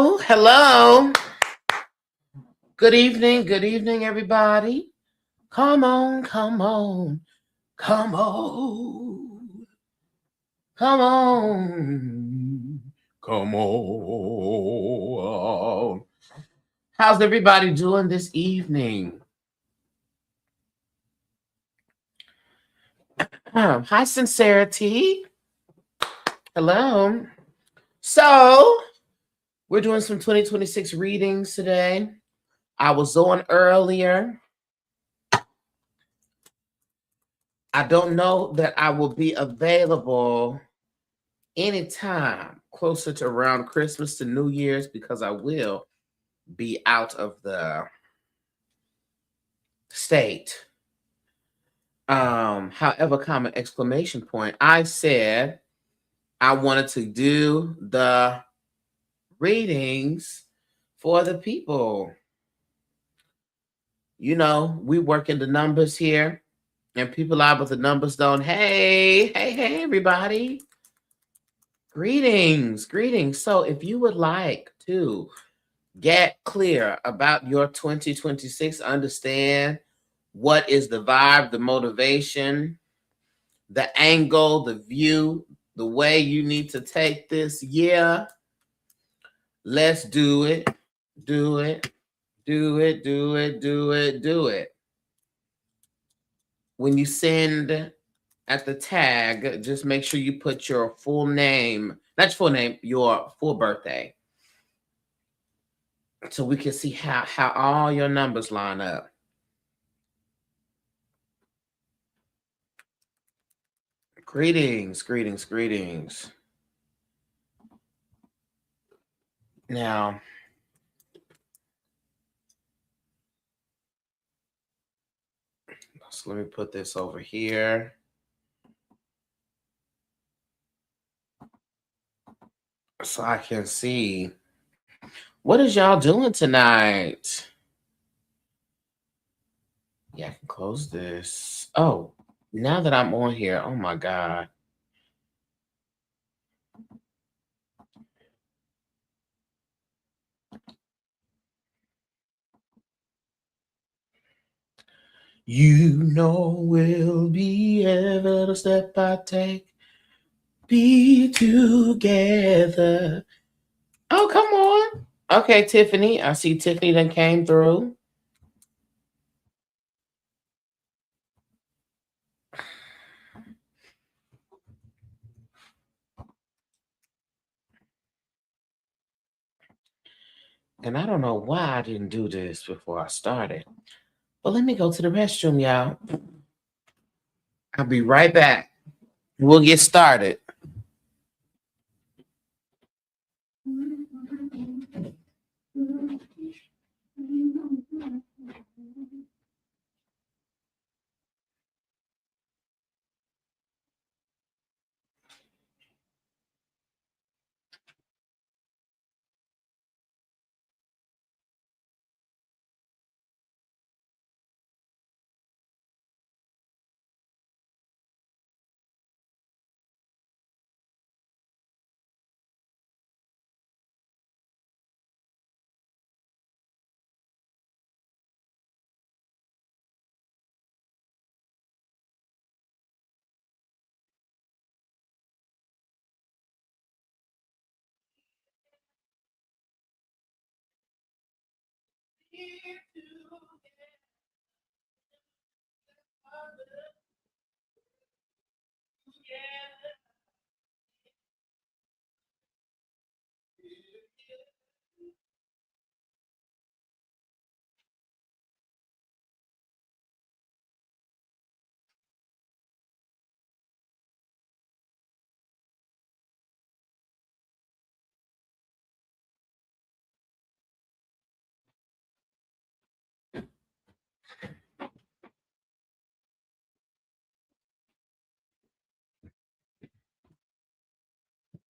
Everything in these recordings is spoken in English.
Hello. Good evening, everybody. Come on, come on, come on, come on, come on. How's everybody doing this evening? Hi, Sincerity. Hello. So, we're doing some 2026 readings today. I was on earlier. I don't know that I will be available anytime closer to around Christmas to New Year's because I will be out of the state. However, comment exclamation point. I said I wanted to do the readings for the people. You know, we work in the numbers here, and people out with the numbers don't. Hey, everybody. Greetings. So, if you would like to get clear about your 2026, understand what is the vibe, the motivation, the angle, the view, the way you need to take this year. Let's do it. Do it. Do it. Do it. Do it. Do it. When you send at the tag, just make sure you put your full name, not your full name, your full birthday. So we can see how all your numbers line up. Greetings. Now, so let me put this over here. So I can see. What is y'all doing tonight? Yeah, I can close this. Oh, now that I'm on here, oh my God. You know we'll be every step I take. Be together. Oh, come on. Okay, Tiffany. I see Tiffany that came through. And I don't know why I didn't do this before I started. But let me go to the restroom, y'all. I'll be right back. We'll get started.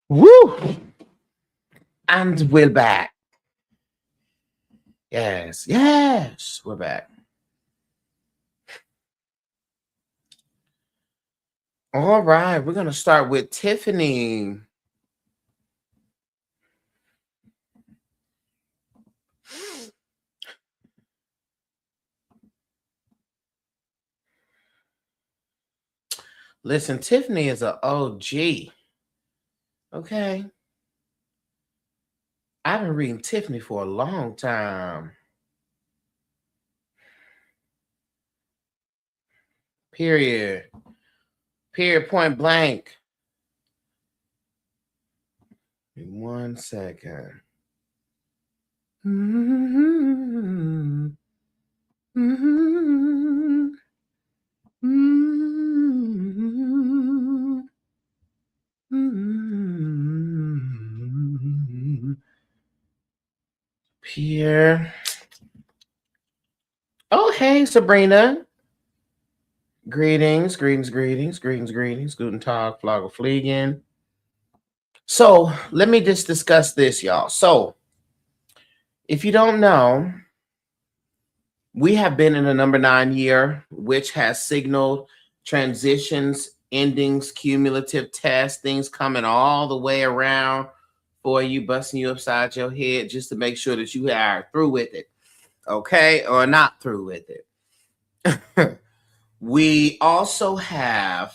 Woo! And we're back. Yes, we're back. All right, we're going to start with Tiffany. Listen, Tiffany is an OG. Okay. I've been reading Tiffany for a long time. Period. Period, point blank. 1 second. Mm-hmm. Mm-hmm. Mm-hmm. Mm-hmm. Pierre. Oh, hey, Sabrina. Greetings, greetings, greetings, greetings, greetings. Guten Tag, Flagge Fliegen. So let me just discuss this, y'all. So if you don't know, we have been in a number 9 year, which has signaled transitions, endings, cumulative tests, things coming all the way around for you, busting you upside your head just to make sure that you are through with it, okay, or not through with it. We also have,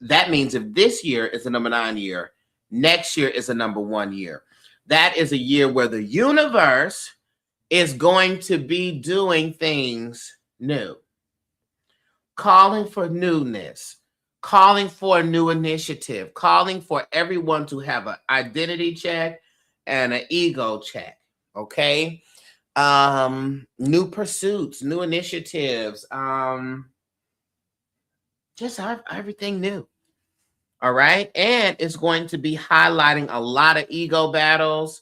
that means if this year is a number 9 year, next year is a number 1 year. That is a year where the universe is going to be doing things new, calling for newness, calling for a new initiative, calling for everyone to have an identity check and an ego check. Okay. New pursuits, new initiatives, just everything new. All right. And it's going to be highlighting a lot of ego battles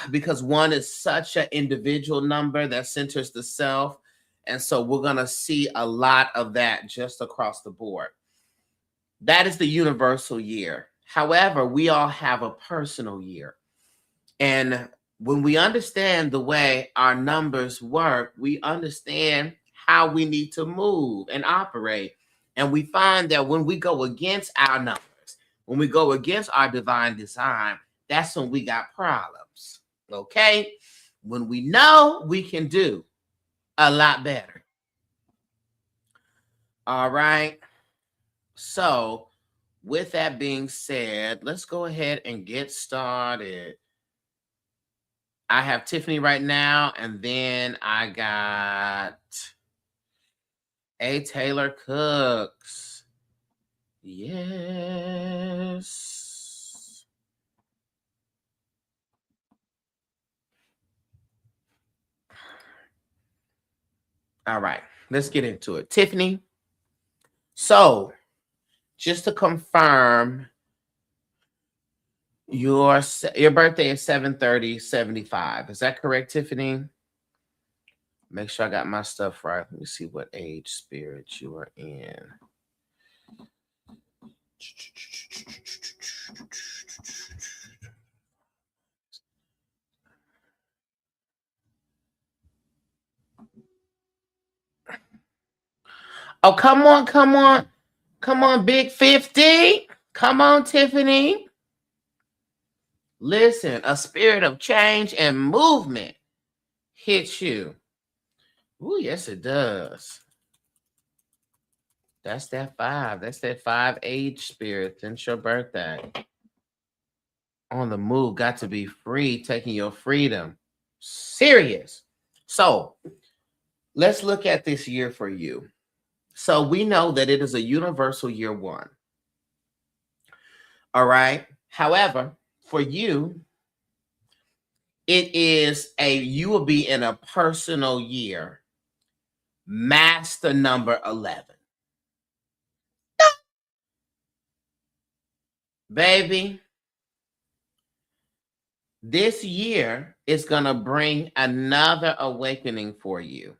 because 1 is such an individual number that centers the self. And so we're going to see a lot of that just across the board. That is the universal year. However, we all have a personal year. And when we understand the way our numbers work, we understand how we need to move and operate. And we find that when we go against our numbers, when we go against our divine design, that's when we got problems. Okay? When we know, we can do a lot better. All right. So, with that being said, let's go ahead and get started. I have Tiffany right now, and then I got A. Taylor Cooks. Yes. All right, let's get into it. Tiffany, so just to confirm, your birthday is 7/30/75. Is that correct, Tiffany? Make sure I got my stuff right. Let me see what age spirit you are in. Oh, come on, come on. Come on, Big 50. Come on, Tiffany. Listen, a spirit of change and movement hits you. Oh, yes, it does. That's that 5. That's that 5 age spirit since your birthday. On the move, got to be free, taking your freedom. Serious. So let's look at this year for you. So we know that it is a universal year 1. All right. However, for you, you will be in a personal year, master number 11. Baby, this year is going to bring another awakening for you.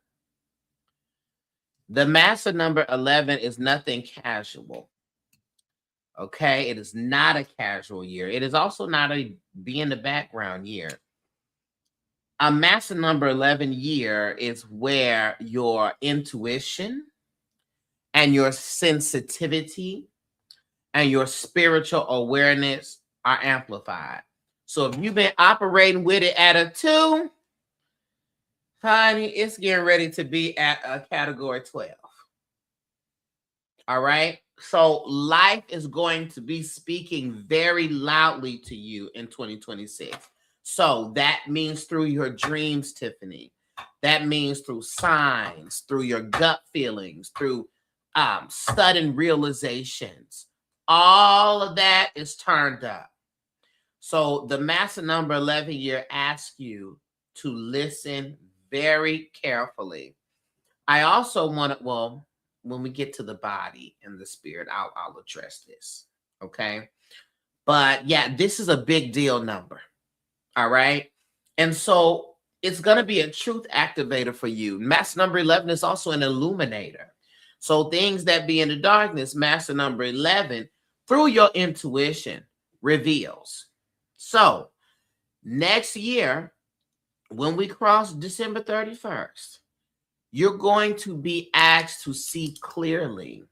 The master number 11 is nothing casual. Okay, it is not a casual year. It is also not a be in the background year. A master number 11 year is where your intuition and your sensitivity and your spiritual awareness are amplified. So if you've been operating with it at a 2, honey, it's getting ready to be at a category 12. All right. So life is going to be speaking very loudly to you in 2026. So that means through your dreams, Tiffany. That means through signs, through your gut feelings, through sudden realizations. All of that is turned up. So the master number 11 year asks you to listen very carefully. I also want to, well, when we get to the body and the spirit, I'll address this. Okay. But yeah, this is a big deal number. All right. And so it's going to be a truth activator for you. Master number 11 is also an illuminator. So things that be in the darkness, master number 11, through your intuition, reveals. So next year, when we cross December 31st, you're going to be asked to see clearly,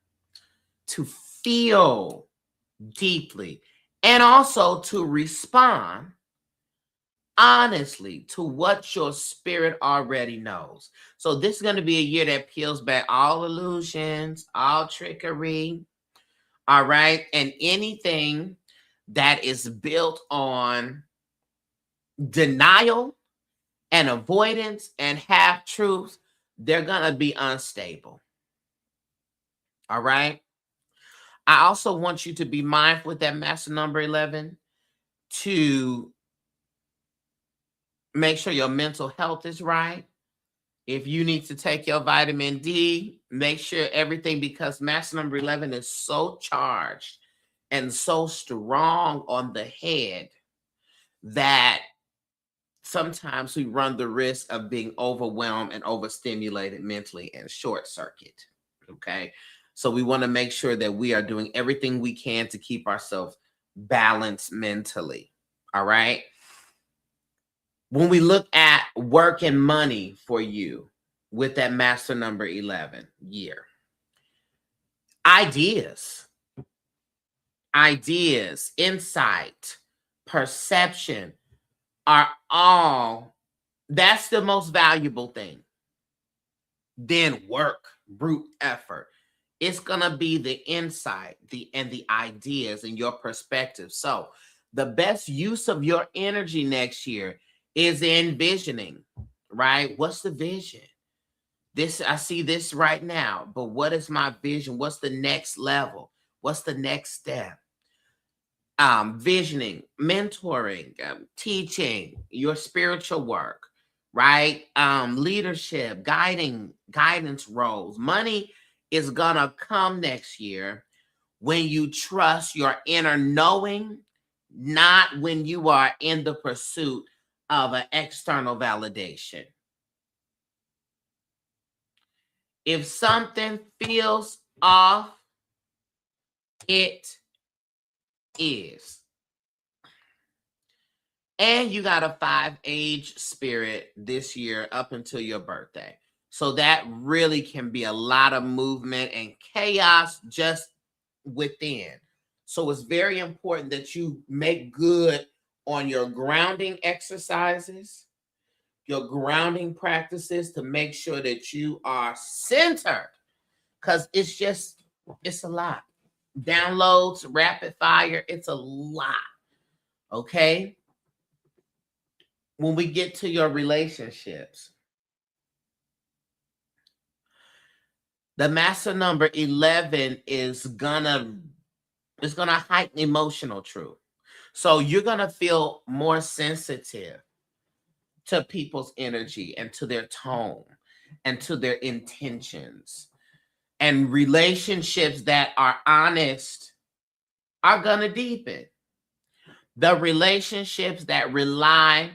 to feel deeply, and also to respond honestly to what your spirit already knows. So this is going to be a year that peels back all illusions, all trickery, all right? And anything that is built on denial and avoidance and half truths, they're going to be unstable. All right. I also want you to be mindful with that master number 11 to make sure your mental health is right. If you need to take your vitamin D, make sure everything, because master number 11 is so charged and so strong on the head that sometimes we run the risk of being overwhelmed and overstimulated mentally and short circuit. Okay. So we want to make sure that we are doing everything we can to keep ourselves balanced mentally. All right. When we look at work and money for you with that master number 11 year, ideas, insight, perception are all, that's the most valuable thing. Then work, brute effort. It's going to be the insight, the ideas and your perspective. So the best use of your energy next year is envisioning, right? What's the vision? This, I see this right now, but what is my vision? What's the next level? What's the next step? Visioning, mentoring, teaching, your spiritual work, right? Leadership, guidance roles. Money is gonna come next year when you trust your inner knowing, not when you are in the pursuit of an external validation. If something feels off, it is. And you got a 5-age spirit this year up until your birthday. So that really can be a lot of movement and chaos just within. So it's very important that you make good on your grounding exercises, your grounding practices, to make sure that you are centered, because it's a lot. Downloads, rapid fire, it's a lot. Okay. When we get to your relationships, the master number 11 is gonna heighten emotional truth. So you're gonna feel more sensitive to people's energy and to their tone and to their intentions. And relationships that are honest are gonna deepen. The relationships that rely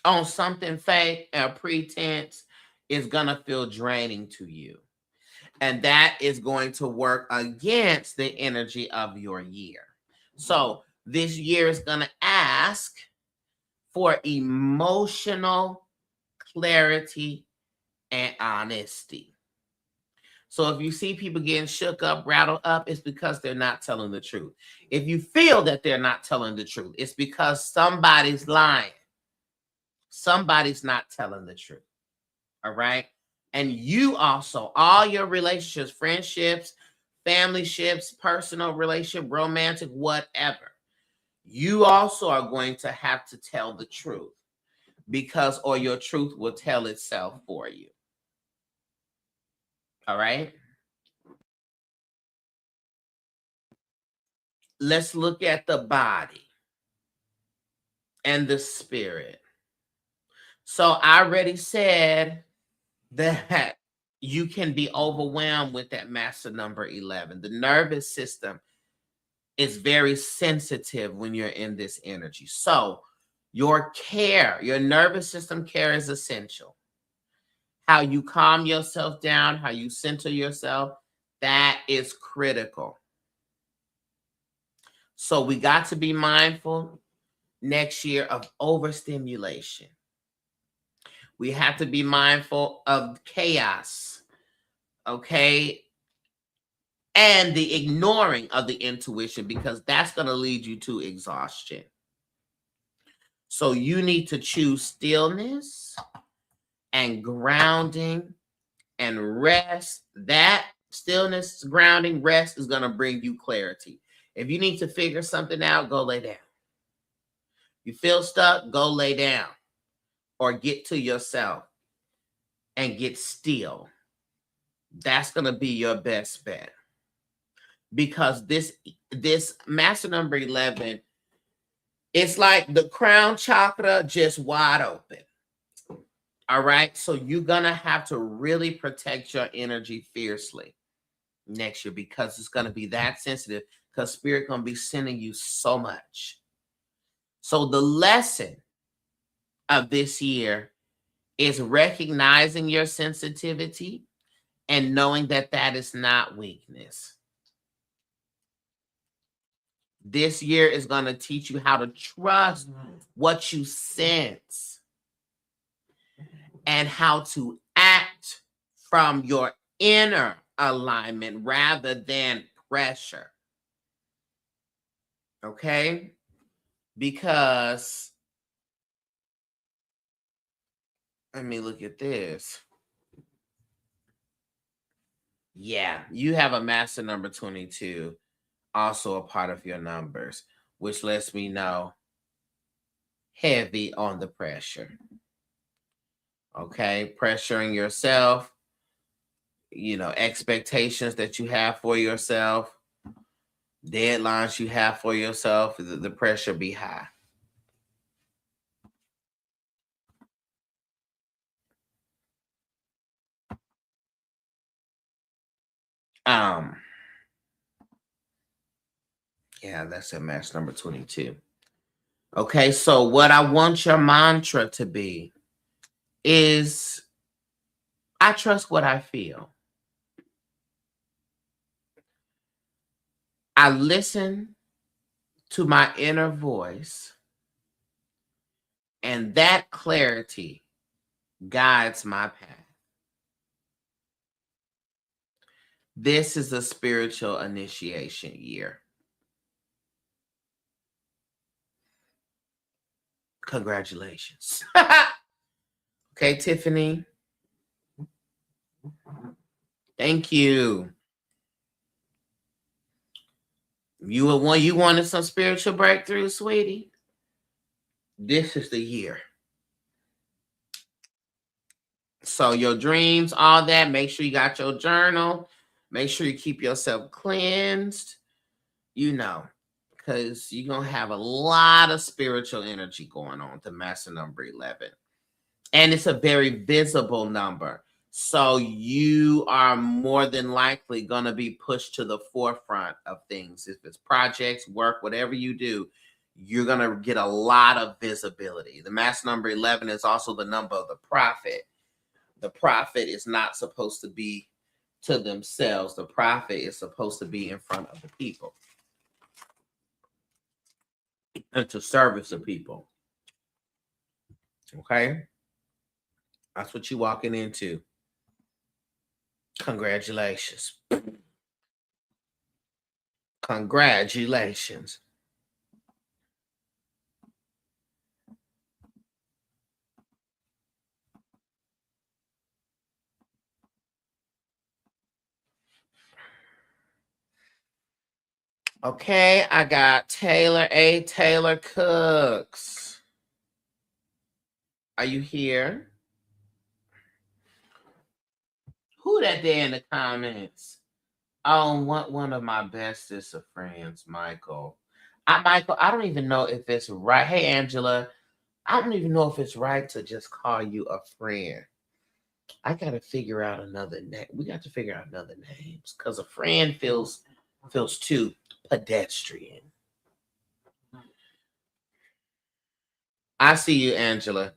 on something fake or pretense is going to feel draining to you. And that is going to work against the energy of your year. So this year is going to ask for emotional clarity and honesty. So if you see people getting shook up, rattled up, it's because they're not telling the truth. If you feel that they're not telling the truth, it's because somebody's lying. Somebody's not telling the truth. All right. And you also, all your relationships, friendships, family ships, personal relationship, romantic, whatever, you also are going to have to tell the truth, because, or your truth will tell itself for you. All right. Let's look at the body and the spirit. So I already said that you can be overwhelmed with that master number 11. The nervous system is very sensitive when you're in this energy. So your care, your nervous system care is essential. How you calm yourself down, how you center yourself, that is critical. So we got to be mindful next year of overstimulation. We have to be mindful of chaos, okay? And the ignoring of the intuition, because that's going to lead you to exhaustion. So you need to choose stillness and grounding and rest. That stillness, grounding, rest is going to bring you clarity. If you need to figure something out, go lay down. You feel stuck, go lay down or get to yourself and get still. That's going to be your best bet, because this master number 11, it's like the crown chakra just wide open. All right. So you're going to have to really protect your energy fiercely next year, because it's going to be that sensitive, because spirit going to be sending you so much. So the lesson of this year is recognizing your sensitivity and knowing that that is not weakness. This year is going to teach you how to trust what you sense and how to act from your inner alignment rather than pressure. Okay? Because, let me look at this. Yeah, you have a master number 22, also a part of your numbers, which lets me know heavy on the pressure. Okay? Pressuring yourself, expectations that you have for yourself, deadlines you have for yourself, the pressure be high. Yeah, that's at match number 22. Okay, so what I want your mantra to be is, I trust what I feel. I listen to my inner voice, and that clarity guides my path. This is a spiritual initiation year. Congratulations. Okay, Tiffany. Thank you. You wanted some spiritual breakthrough, sweetie? This is the year. So your dreams, all that, make sure you got your journal. Make sure you keep yourself cleansed, because you're going to have a lot of spiritual energy going on, the master number 11. And it's a very visible number. So you are more than likely going to be pushed to the forefront of things. If it's projects, work, whatever you do, you're going to get a lot of visibility. The master number 11 is also the number of the prophet. The prophet is not supposed to be to themselves. The prophet is supposed to be in front of the people and to service the people. Okay? That's what you're walking into. Congratulations. Congratulations. Okay, I got Taylor A. Taylor Cooks. Are you here? Who that there in the comments? Oh, one of my bestest of friends, Michael. Michael, I don't even know if it's right. Hey, Angela, I don't even know if it's right to just call you a friend. I got to figure out another name. We got to figure out another names because a friend feels too pedestrian. I see you, Angela.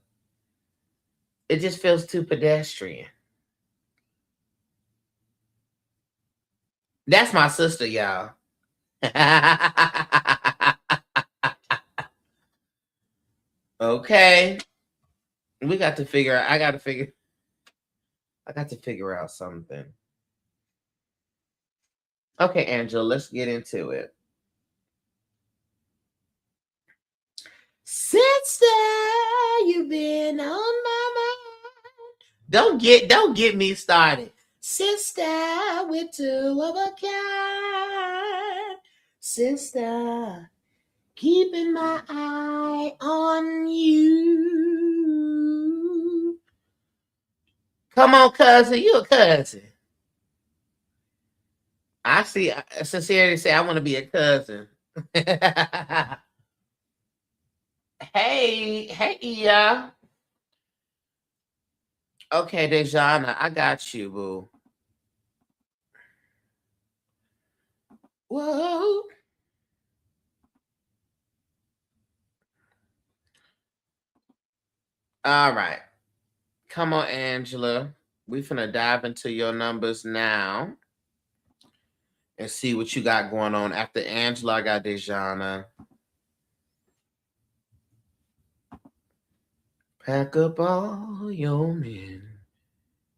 It just feels too pedestrian. That's my sister, y'all. Okay. We got to figure out. I got to figure out something. Okay, Angela, let's get into it. Sister, you've been on my mind. Don't get me started. Sister, we're two of a kind. Sister, keeping my eye on you. Come on, cousin. You a cousin. I see. I sincerely say I want to be a cousin. Hey, Ia. Okay, Dejana, I got you, boo. Whoa. All right. Come on, Angela. We finna dive into your numbers now and see what you got going on. After Angela, I got Dejana. Pack up all your men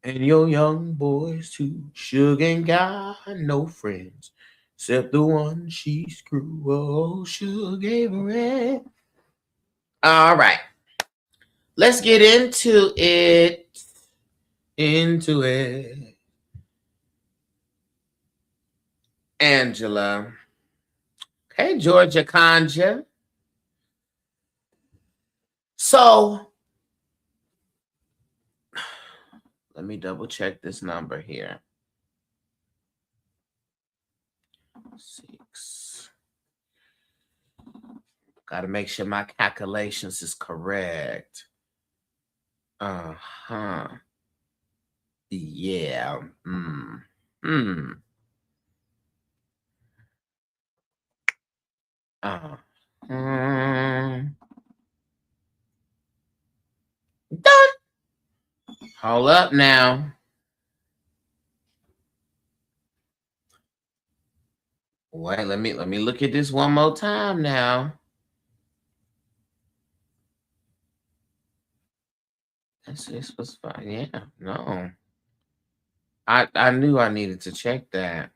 and your young boys too. Sugar ain't got no friends except the one she screw. Oh, Sugar gave her it. All right. Let's get into it. Angela. Hey, Georgia Conja. So, let me double check this number here. 6. Got to make sure my calculations is correct. Uh-huh. Yeah. What done. Hold up now. Wait, let me look at this one more time now. This was fine. Yeah, no. I knew I needed to check that.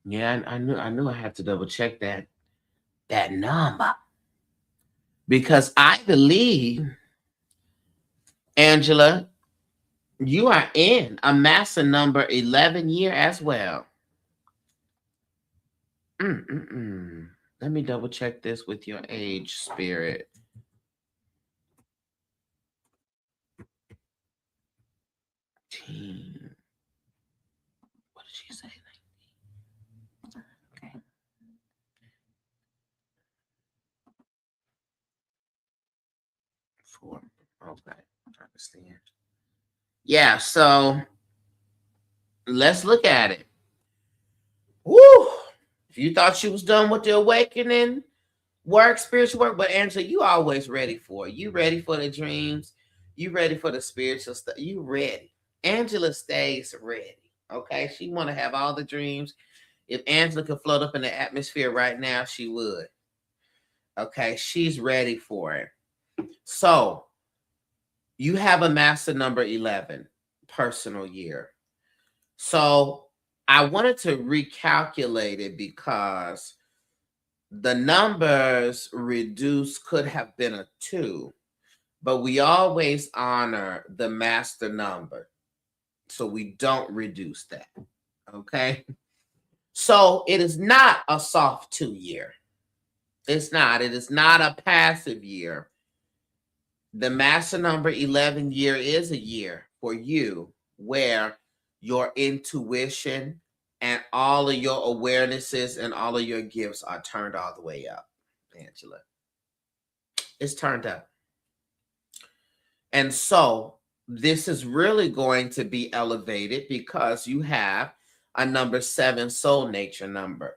Yeah, I knew I had to double check that number. Because I believe, Angela, you are in a massa number 11 year as well. Let me double check this with your age, Spirit. What did she say? Okay. 4. Okay, I understand. Yeah, so let's look at it. Woo! If you thought she was done with the awakening work, spiritual work, but Angela, you always ready for it. You ready for the dreams. You ready for the spiritual stuff. You ready. Angela stays ready. Okay. She want to have all the dreams. If Angela could float up in the atmosphere right now, she would. Okay. She's ready for it. So you have a master number 11 personal year. So I wanted to recalculate it because the numbers reduced could have been a 2, but we always honor the master number. So we don't reduce that. Okay. So it is not a soft 2 year. It's not. It is not a passive year. The master number 11 year is a year for you where your intuition and all of your awarenesses and all of your gifts are turned all the way up, Angela. It's turned up. And so this is really going to be elevated because you have a number 7 soul nature number.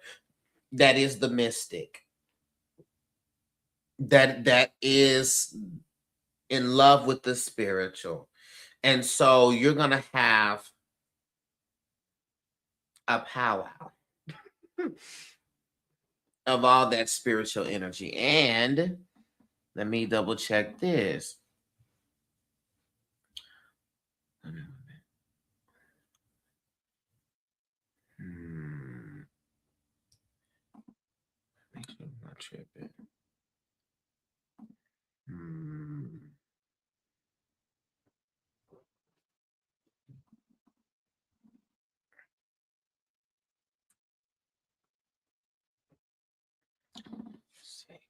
That is the mystic. That is in love with the spiritual. And so you're going to have a powwow of all that spiritual energy. And let me double check this. Make sure I'm not tripping.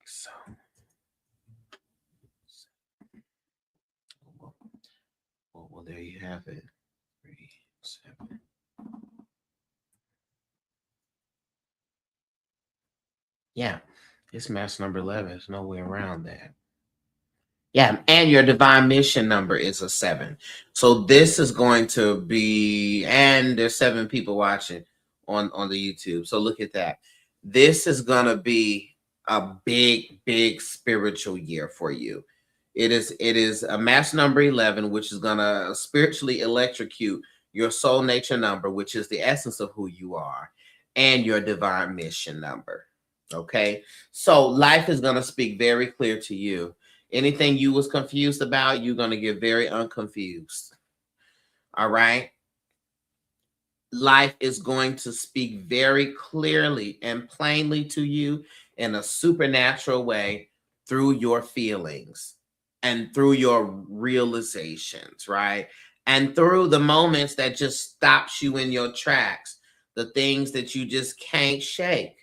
So, well, there you have it. 3, 7. Yeah, it's mass number 11. There's no way around that. Yeah, and your divine mission number is a 7. So this is going to be, and there's 7 people watching on the YouTube. So look at that. This is going to be a big spiritual year for you. It is a mass number 11, which is going to spiritually electrocute your soul nature number, which is the essence of who you are, and your divine mission number. Okay, so life is going to speak very clear to you. Anything you was confused about, you're going to get very unconfused. All right. Life is going to speak very clearly and plainly to you in a supernatural way through your feelings and through your realizations, right? And through the moments that just stops you in your tracks, the things that you just can't shake,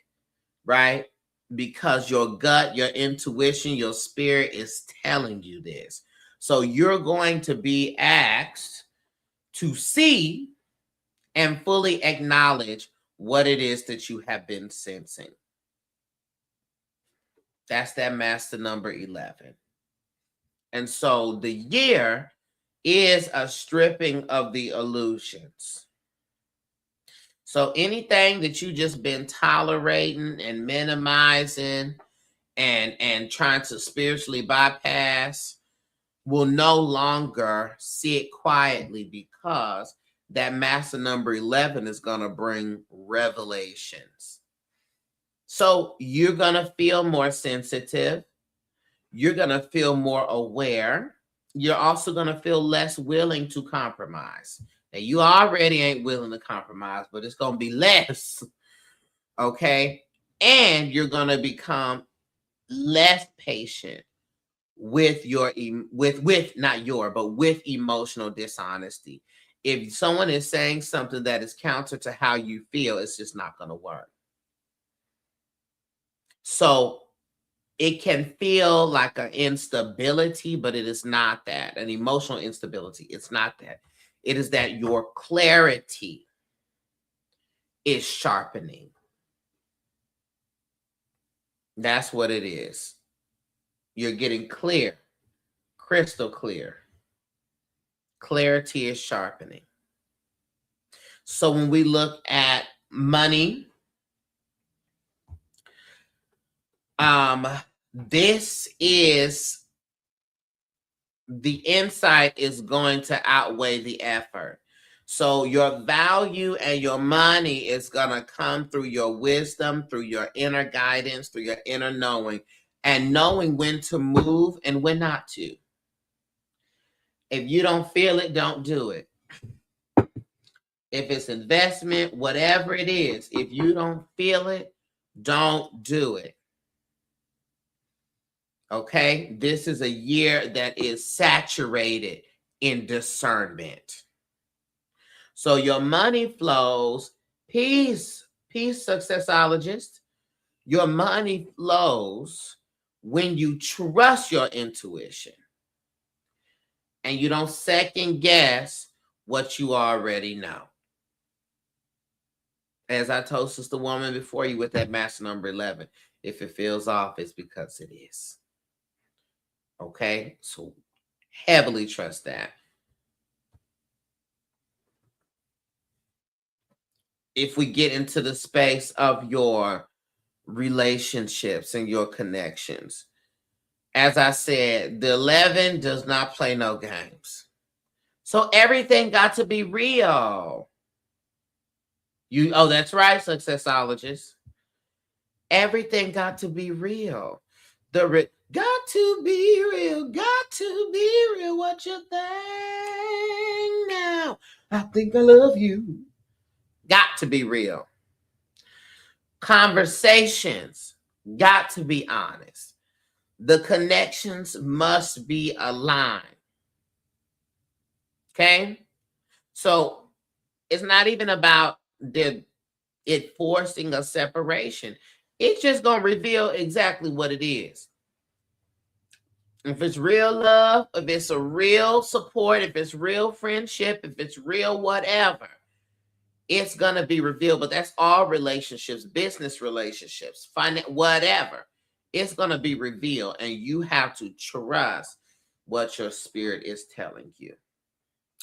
right? Because your gut, your intuition, your spirit is telling you this. So you're going to be asked to see and fully acknowledge what it is that you have been sensing. That's that master number 11. And so the year is a stripping of the illusions. So anything that you just been tolerating and minimizing and trying to spiritually bypass will no longer sit quietly, because that master number 11 is going to bring revelations. So you're going to feel more sensitive. You're going to feel more aware. You're also going to feel less willing to compromise. Now, you already ain't willing to compromise, but it's going to be less. Okay. And you're going to become less patient with your with emotional dishonesty. If someone is saying something that is counter to how you feel, it's just not going to work. So it can feel like an instability, but it is not that. An emotional instability. It's not that. It is that your clarity is sharpening. That's what it is. You're getting clear, crystal clear. Clarity is sharpening. So when we look at money, this is the insight is going to outweigh the effort. So your value and your money is going to come through your wisdom, through your inner guidance, through your inner knowing, and knowing when to move and when not to. If you don't feel it, don't do it. If it's investment, whatever it is, if you don't feel it, don't do it. Okay, this is a year that is saturated in discernment. So your money flows, peace, successologist. Your money flows when you trust your intuition and you don't second guess what you already know. As I told Sister Woman before you with that master number 11, if it feels off, it's because it is. Okay, so heavily trust that. If we get into the space of your relationships and your connections, as I said, the 11 does not play no games. So everything got to be real. Oh, that's right, successologist. Everything got to be real. Got to be real, got to be real. What you think now? I think I love you. Got to be real. Conversations got to be honest. The connections must be aligned. Okay? So it's not even about it forcing a separation. It's just going to reveal exactly what it is. If it's real love, if it's a real support, if it's real friendship, if it's real whatever, it's going to be revealed. But that's all relationships, business relationships, whatever. It's going to be revealed, and you have to trust what your spirit is telling you.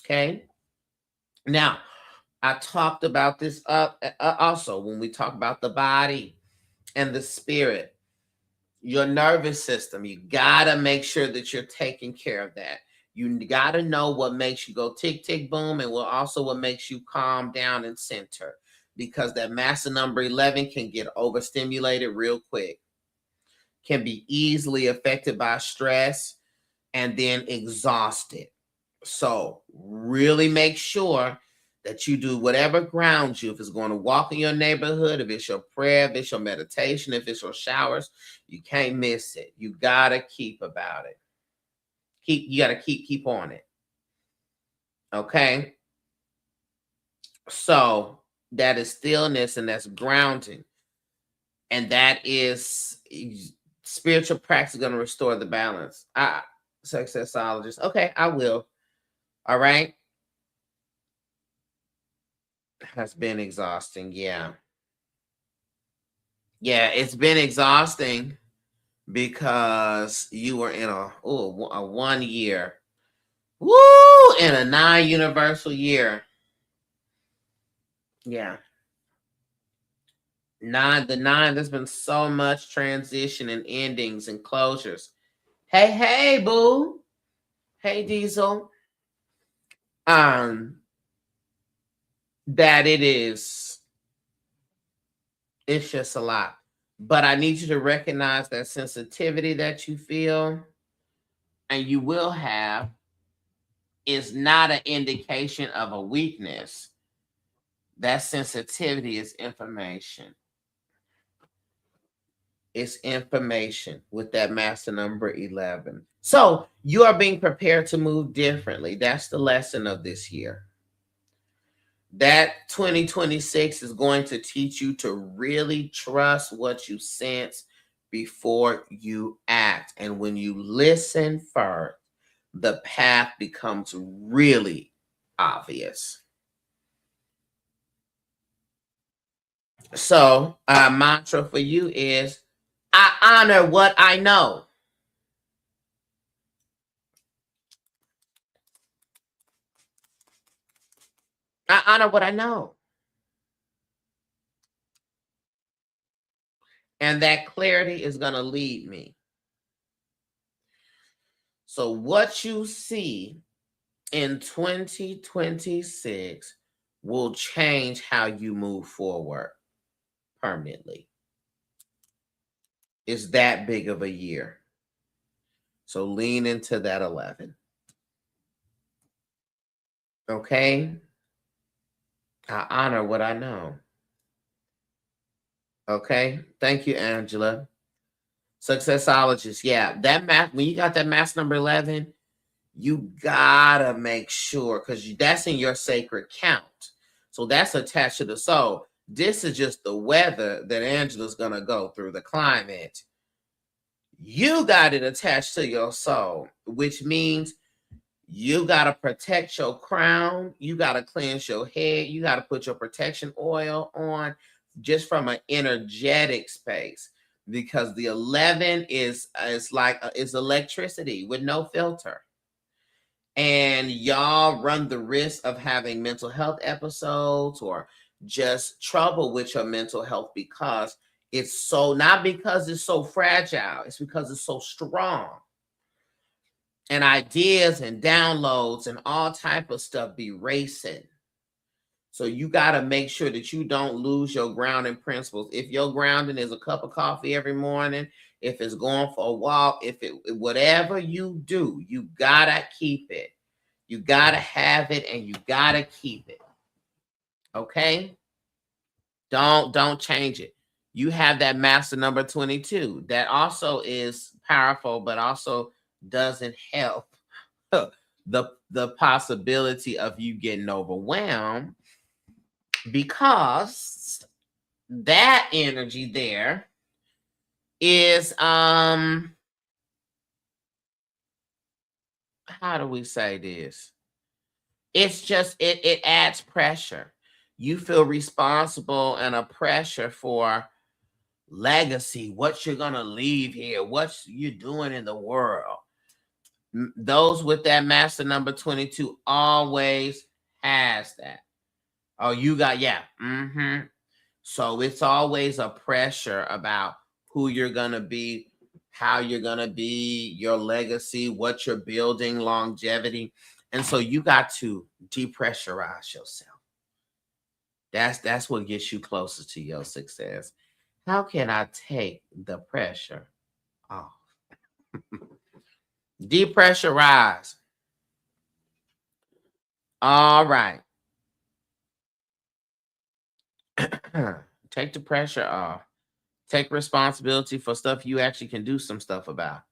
Okay? Now, I talked about this also when we talk about the body and the spirit. Your nervous system, you got to make sure that you're taking care of that. You got to know what makes you go tick, tick, boom, and also what makes you calm down and center, because that master number 11 can get overstimulated real quick, can be easily affected by stress, and then exhausted. So really make sure that you do whatever grounds you. If it's going to walk in your neighborhood, if it's your prayer, if it's your meditation, if it's your showers, you can't miss it. You gotta keep about it. You gotta keep on it. Okay. So that is stillness and that's grounding. And that is spiritual practice going to restore the balance. Successologist. Okay, I will. All right. Has been exhausting. Yeah. Yeah, it's been exhausting because you were in a 1 year. Woo! In a 9 universal year. Yeah. The 9, there's been so much transition and endings and closures. Hey, boo. Hey, Diesel. That it's just a lot. But I need you to recognize that sensitivity that you feel and you will have is not an indication of a weakness. That sensitivity is information. It's information with that master number 11. So you are being prepared to move differently. That's the lesson of this year. That 2026 is going to teach you to really trust what you sense before you act. And when you listen first, the path becomes really obvious. So our mantra for you is, I honor what I know. I honor what I know. And that clarity is going to lead me. So what you see in 2026 will change how you move forward permanently. It's that big of a year. So lean into that 11. Okay? I honor what I know. Okay? Thank you, Angela. Successologist, yeah. That math, when you got that mass number 11, you gotta make sure, because that's in your sacred count. So that's attached to the soul. This is just the weather that Angela's gonna go through, the climate. You got it attached to your soul, which means you got to protect your crown. You got to cleanse your head. You got to put your protection oil on, just from an energetic space, because the 11 is like is electricity with no filter. And y'all run the risk of having mental health episodes or just trouble with your mental health, because it's so, not because it's so fragile, it's because it's so strong. And ideas and downloads and all type of stuff be racing. So you got to make sure that you don't lose your grounding principles. If your grounding is a cup of coffee every morning, if it's going for a walk, if it, whatever you do, you got to keep it. You got to have it, and you got to keep it. Okay? Don't change it. You have that master number 22. That also is powerful, but also doesn't help the possibility of you getting overwhelmed, because that energy there is how do we say this? It's just it adds pressure. You feel responsible and a pressure for legacy, what you're gonna leave here, what you're doing in the world. Those with that master number 22 always has that. Oh, you got, yeah. So it's always a pressure about who you're gonna be, how you're gonna be, your legacy, what you're building, longevity. And so you got to depressurize yourself. That's what gets you closer to your success. How can I take the pressure off? Depressurize. All right. Take the pressure off. Take responsibility for stuff you actually can do some stuff about.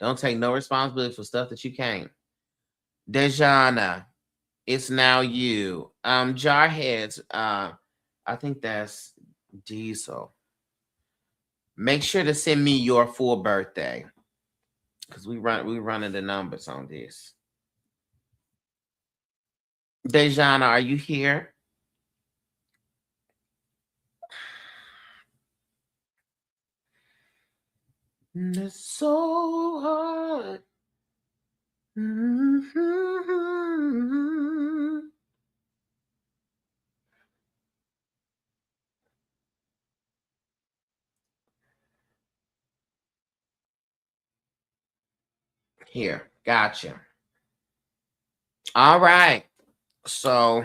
Don't take no responsibility for stuff that you can't. Dejana, it's now you. Jarheads, I think that's Diesel. Make sure to send me your full birthday, because we're running the numbers on this. Dejana, are you here? It's so hard. Here, gotcha. All right. So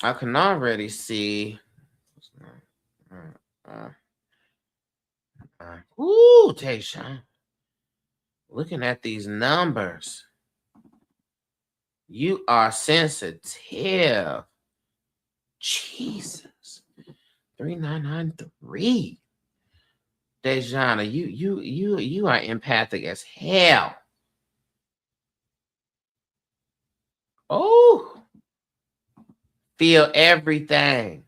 I can already see. Ooh, Tayshawn. Looking at these numbers, you are sensitive. Jesus. 3993. Dejana, you are empathic as hell. Oh, feel everything.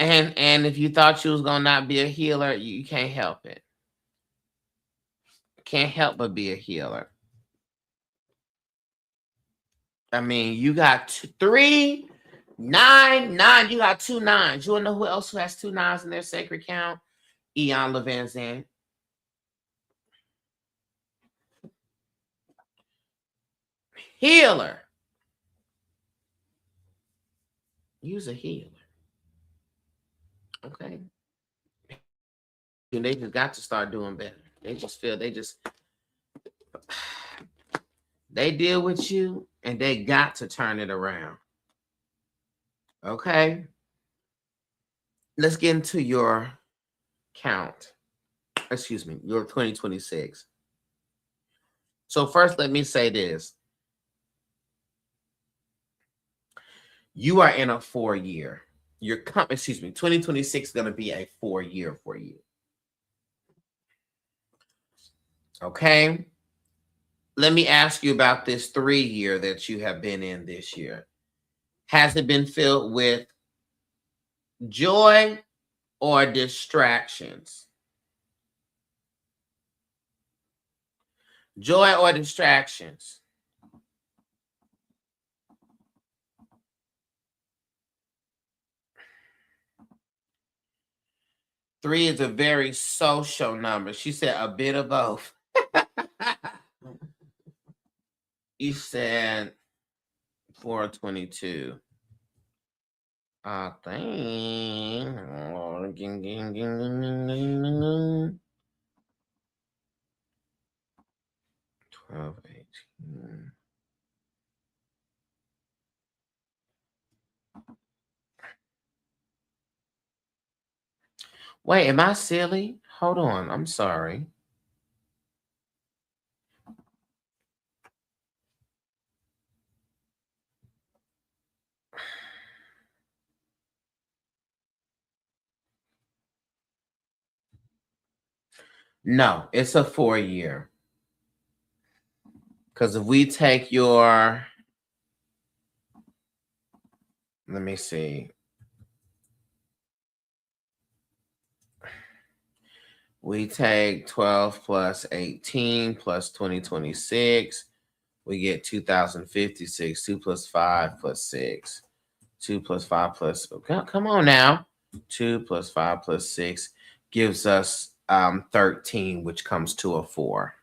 And if you thought you was gonna not be a healer, you can't help it. Can't help but be a healer. I mean, you got 3, 9, 9. You got 2 9s. You wanna know who else who has 2 9s in their sacred count? Ian Levanzan. Healer. You's a healer. Okay. And they just got to start doing better. They just feel they deal with you and they got to turn it around. Okay. Let's get into your count. Excuse me, your 2026. So first, let me say this. You are in a 4-year. excuse me, 2026 is going to be a 4-year for you. Okay. Let me ask you about this 3-year that you have been in this year. Has it been filled with joy or distractions? Joy or distractions? Three is a very social number. She said a bit of both. You said 422. I think 12, 18. Wait, am I silly? Hold on. I'm sorry. No, it's a 4-year. Because if we take your, let me see. We take 12 plus 18 plus 2026. We get 2056. 2 plus 5 plus 6. 2 plus 5 plus, come on now. 2 plus 5 plus 6 gives us 13, which comes to a 4.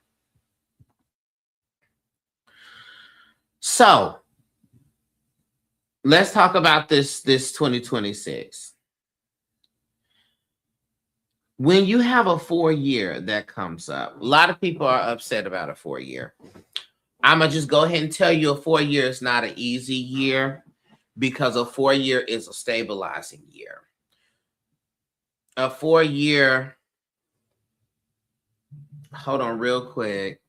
So let's talk about this 2026. When you have a 4-year that comes up, a lot of people are upset about a 4-year. I'm going to just go ahead and tell you a 4-year is not an easy year, because a 4-year is a stabilizing year. A 4-year, hold on real quick.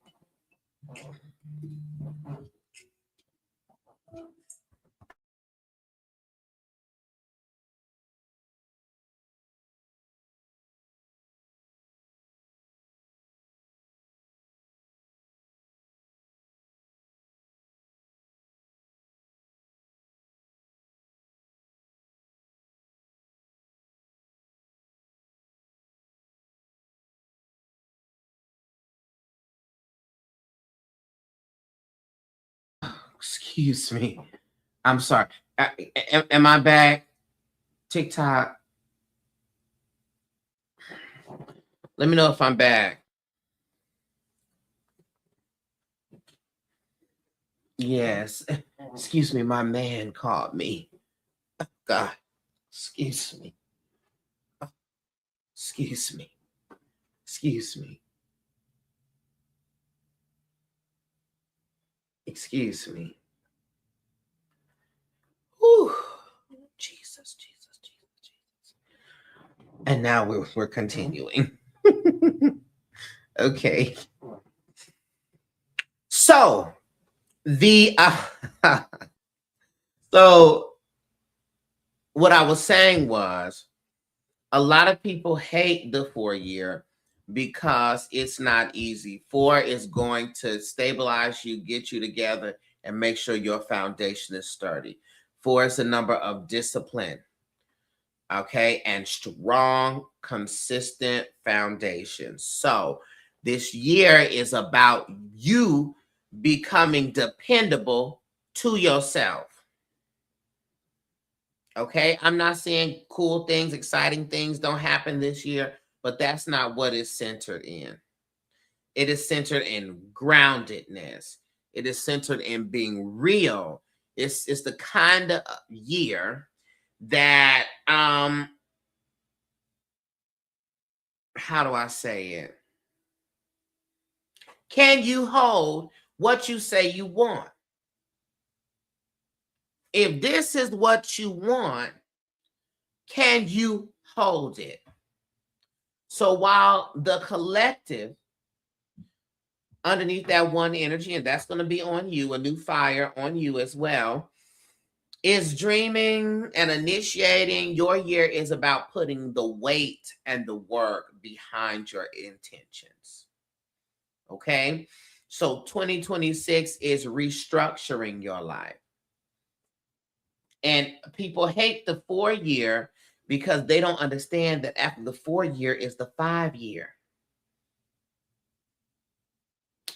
Excuse me. I'm sorry. Am I back? TikTok. Let me know if I'm back. Yes. Excuse me. My man called me. God. Excuse me. Excuse me. Excuse me. Excuse me. Whew. Jesus. And now we're continuing. Okay. So so what I was saying was, a lot of people hate the 4-year because it's not easy. 4 is going to stabilize you, get you together, and make sure your foundation is sturdy. 4 is a number of discipline, okay, and strong, consistent foundation. So this year is about you becoming dependable to yourself. Okay, I'm not saying cool things, exciting things don't happen this year, but that's not what it's centered in. It is centered in groundedness. It is centered in being real. It's the kind of year that how do I say it? Can you hold what you say you want? If this is what you want, can you hold it? So while the collective underneath that one energy, and that's going to be on you, a new fire on you as well, is dreaming and initiating. Your year is about putting the weight and the work behind your intentions. Okay? So 2026 is restructuring your life. And people hate the 4-year because they don't understand that after the 4-year is the 5-year.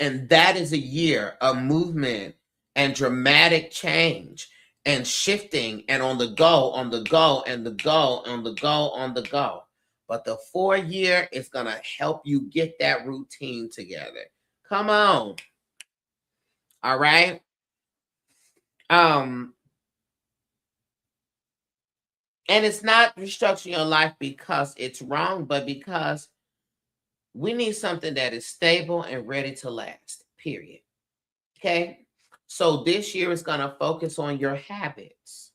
And that is a year of movement and dramatic change and shifting and on the go, on the go, and the go, on the go, on the go. But the 4-year is going to help you get that routine together. Come on. All right. And it's not restructuring your life because it's wrong, but because we need something that is stable and ready to last, period. Okay. So this year is going to focus on your habits.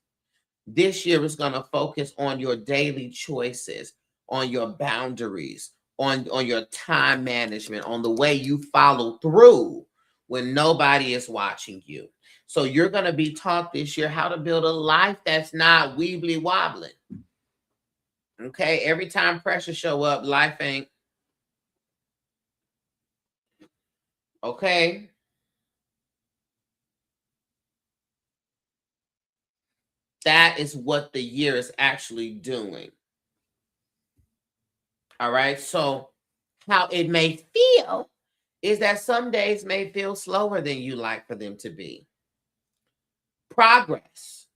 This year is going to focus on your daily choices, on your boundaries, on your time management, on the way you follow through when nobody is watching you. So you're going to be taught this year how to build a life that's not weebly wobbling. Okay. Every time pressure show up, life ain't. Okay. That is what the year is actually doing. All right. So how it may feel is that some days may feel slower than you like for them to be. Progress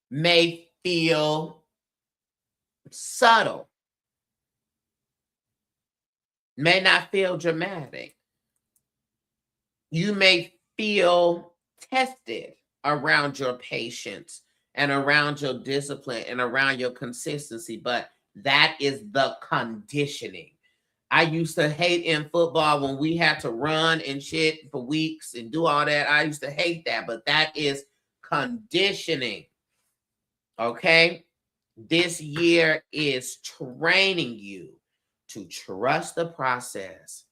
may feel subtle, may not feel dramatic. You may feel tested around your patience and around your discipline and around your consistency, but that is the conditioning. I used to hate in football when we had to run and shit for weeks and do all that. I used to hate that, but that is conditioning. Okay? This year is training you to trust the process,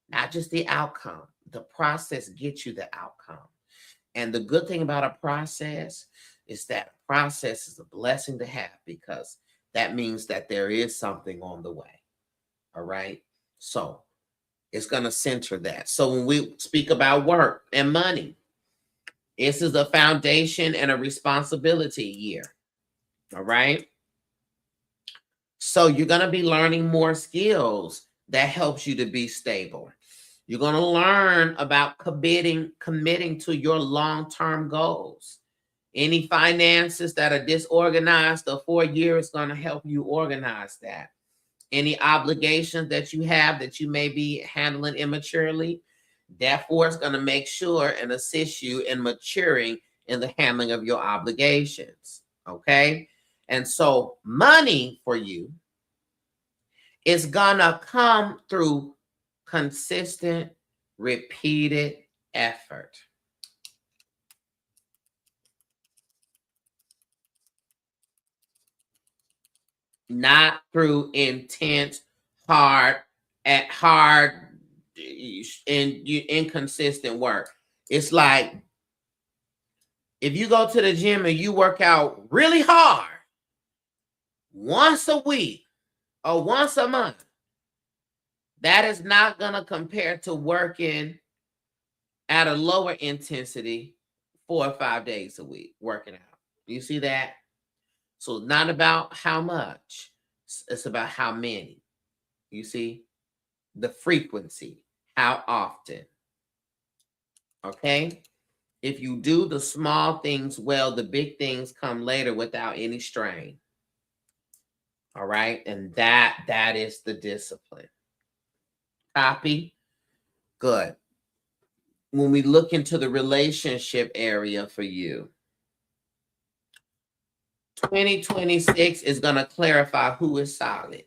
not just the outcome. The process gets you the outcome. And the good thing about a process is that process is a blessing to have because that means that there is something on the way. All right. So it's going to center that. So when we speak about work and money, this is a foundation and a responsibility year. All right. So you're going to be learning more skills that helps you to be stable. You're going to learn about committing to your long-term goals. Any finances that are disorganized, the 4-year is going to help you organize that. Any obligations that you have that you may be handling immaturely, therefore it's going to make sure and assist you in maturing in the handling of your obligations. Okay. And so money for you is going to come through consistent, repeated effort. Not through intense, hard and inconsistent work. It's like if you go to the gym and you work out really hard once a week or once a month, that is not going to compare to working at a lower intensity 4 or 5 days a week working out. You see that? So not about how much, it's about how many. You see? The frequency, how often. Okay? If you do the small things well, the big things come later without any strain. All right? And that is the discipline. Copy? Good. When we look into the relationship area for you, 2026 is going to clarify who is solid.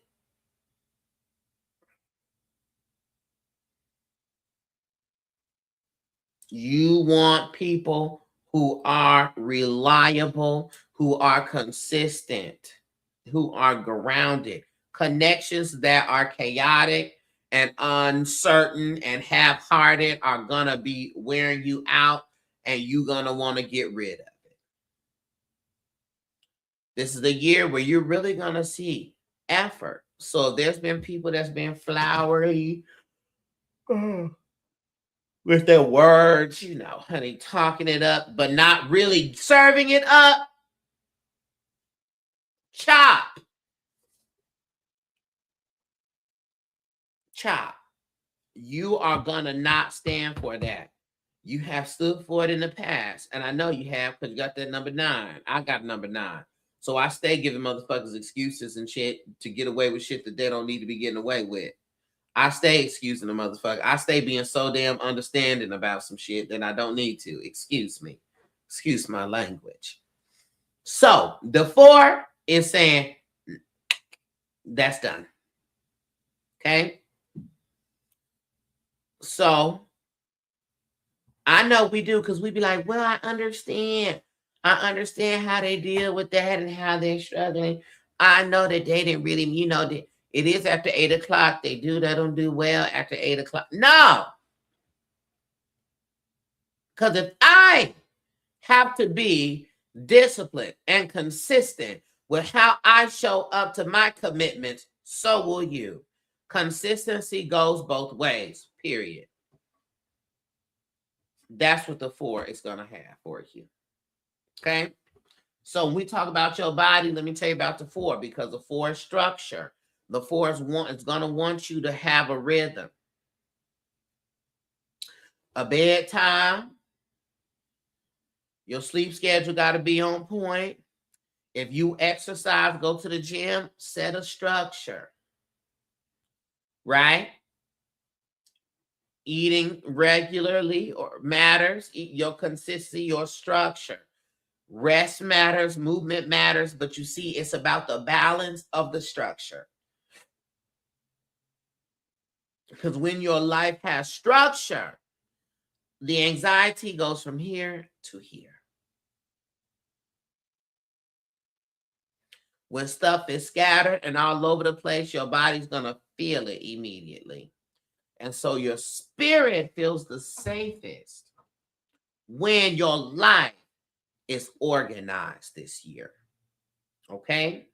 You want people who are reliable, who are consistent, who are grounded. Connections that are chaotic and uncertain and half-hearted are gonna be wearing you out, and you're gonna want to get rid of it. This is the year where you're really going to see effort. So there's been people that's been flowery with their words, you know, honey, talking it up, but not really serving it up. Chop. You are going to not stand for that. You have stood for it in the past. And I know you have because you got that number 9. I got number 9. So I stay giving motherfuckers excuses and shit to get away with shit that they don't need to be getting away with. I stay excusing the motherfucker. I stay being so damn understanding about some shit that I don't need to. Excuse me. Excuse my language. So the 4 is saying that's done. Okay. So I know we do because we be like, well, I understand. I understand how they deal with that and how they're struggling. I know that they didn't really, you know, it is after 8 o'clock. They don't do well after 8 o'clock. No. Because if I have to be disciplined and consistent with how I show up to my commitments, so will you. Consistency goes both ways, period. That's what the 4 is going to have for you. Okay? So when we talk about your body, let me tell you about the 4, because the 4 is structure. The 4 is going to want you to have a rhythm. A bedtime. Your sleep schedule got to be on point. If you exercise, go to the gym, set a structure. Right? Eating regularly or matters. Your consistency, your structure. Rest matters, movement matters, but you see, it's about the balance of the structure. Because when your life has structure, the anxiety goes from here to here. When stuff is scattered and all over the place, your body's going to feel it immediately. And so your spirit feels the safest when your life is organized this year. Okay?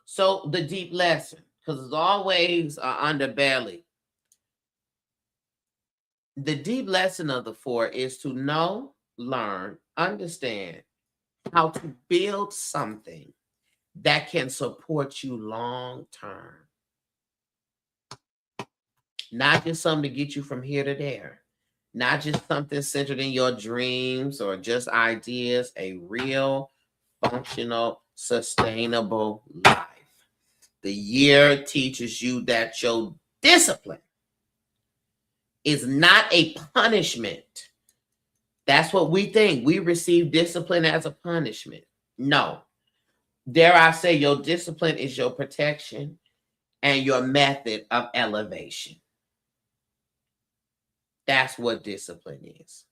So the deep lesson, because it's always an underbelly. The deep lesson of the 4 is to know, learn, understand how to build something that can support you long term. Not just something to get you from here to there. Not just something centered in your dreams or just ideas, a real, functional, sustainable life. The year teaches you that your discipline is not a punishment. That's what we think. We receive discipline as a punishment. No. Dare I say, your discipline is your protection and your method of elevation. That's what discipline is.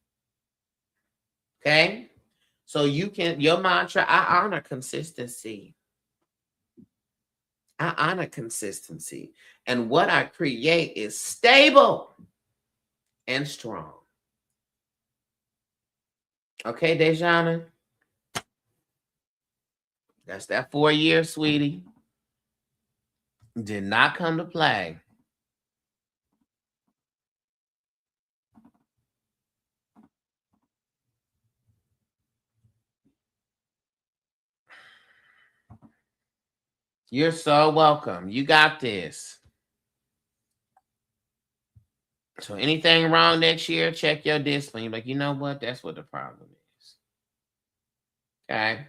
Okay? So your mantra, I honor consistency. I honor consistency. And what I create is stable and strong. Okay, Dejana? That's that 4 years, sweetie. Did not come to play. You're so welcome. You got this. So anything wrong next year, check your discipline. You're like, you know what? That's what the problem is. Okay.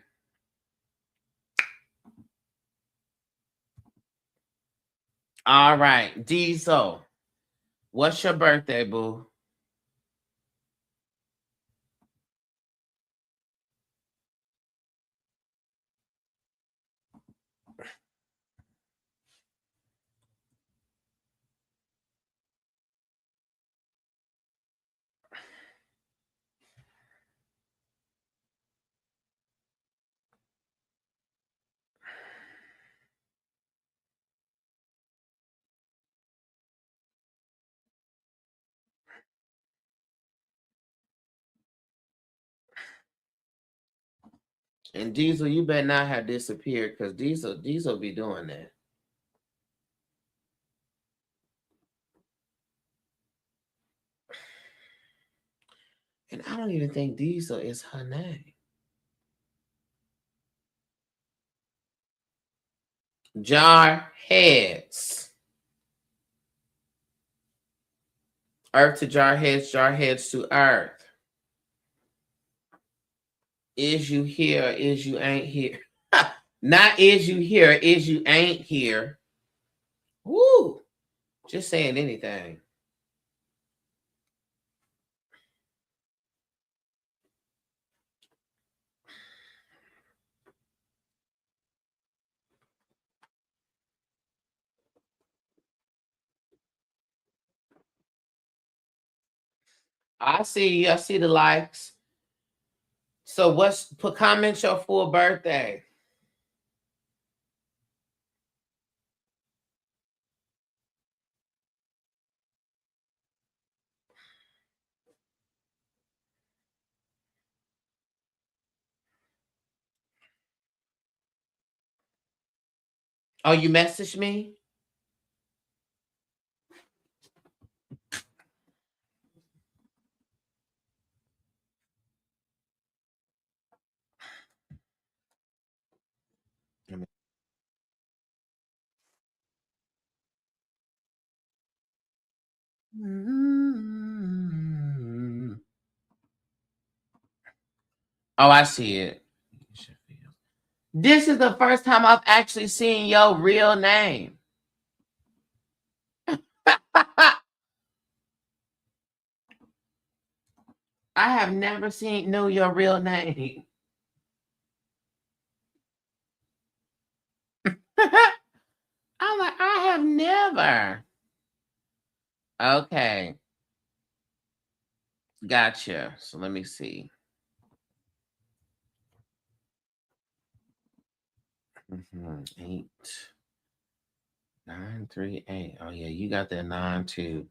All right. Diesel. What's your birthday, boo? And Diesel, you better not have disappeared, because Diesel be doing that. And I don't even think Diesel is her name. Jar heads. Earth to jar heads to earth. Is you here, is you ain't here. Not is you here, is you ain't here. Woo! Just saying anything. I see the likes. So comment your full birthday. Oh, you messaged me? Oh, I see it. This is the first time I've actually seen your real name. I have never knew your real name. I'm like, I have never. Okay. Gotcha. So let me see. Mm-hmm. 8, 9, 3, 8. Oh yeah, you got that 9 too.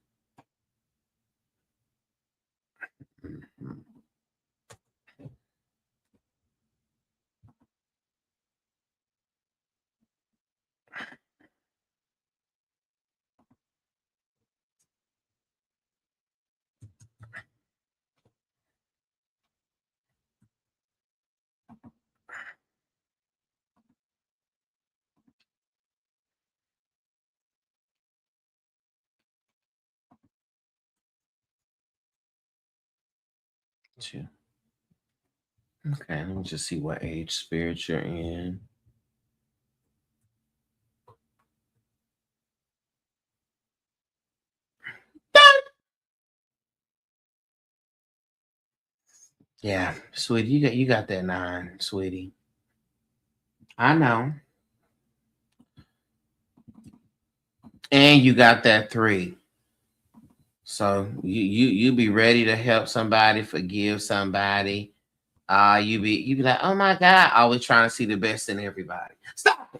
Mm-hmm. Two. Okay, let me just see what age spirit you're in. Yeah, sweetie, you got that 9, sweetie. I know. And you got that 3. So you be ready to help somebody, forgive somebody. You be like, oh my God, always trying to see the best in everybody. Stop